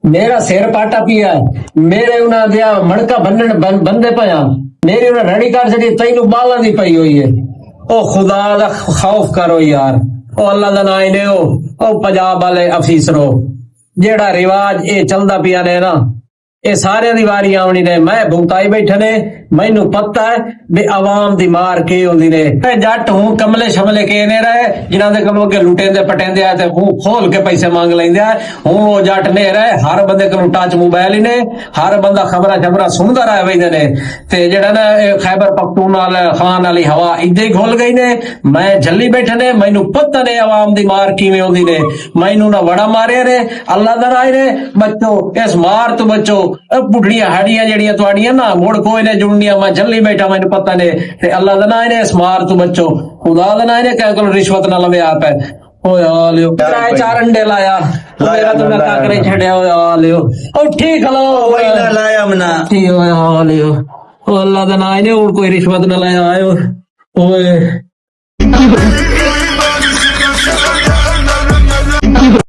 मेरा सिर पाटा पिया है, मेरे उन्हें दिया मड़का बंदे पाया, मेरी उन्हें रड़ी काट छड़ी, तेन बाला दी पई हुई है। ओ खुदा दा खौफ करो यार, ओ अल्लाह दा नाम ने ओ पंजाब वाले अफीसरो, जेड़ा रिवाज ये चलदा पिया ने ना, ये सारे दी वारी आवनी ने। मैं भुगताई बैठे ने, मैनू पता है भी आवाम दी मार के होंदी ने। मैं जट हूं, कमले शमले के ने रहे जिन्हां दे कोलों के लुटेंदे पटेंदे आ ते हूं खोल के पैसे मांग लैंदे आ। हूं वो जट ने रहे, हर बंदे कोलों टच मोबाइल ही ने, हर बंदा खबरां खबरां सुनदा रह वैंदे ने। ते जेड़ा ना खैबर पख्तूनख्वा खान वाली हवा इदां ही खुल गई ने। मैं झल्ली बैठे ने, मैनू पता ने आवाम दी मार किवें होंदी ने। मैनू ना वड़ा मारे ने, अल्लाह दा राय ने बच्चो, इस मार तो बच्चो। पुठड़ियां हड्डियां जड़ियां तुहाडियां ना मुड़ कोई ने जुड़नियां, मैं झल्ली बैठा, मैनू पता ने। ते अल्लाह दा नाम ने इस मार तो बच्चो, खुदा दा नाम ने क्या कोल रिश्वत ना लवे आप है। ओ यार लियो त्रै चार अंडे लाया, मेरा तो मैं काकरे छड़या। ओ यार लियो ओ ठीक खलो वही लाया मना ठीक हो यार लियो। ओ अल्लाह दा नाम ने और कोई रिश्वत ना लाया आयो ओए।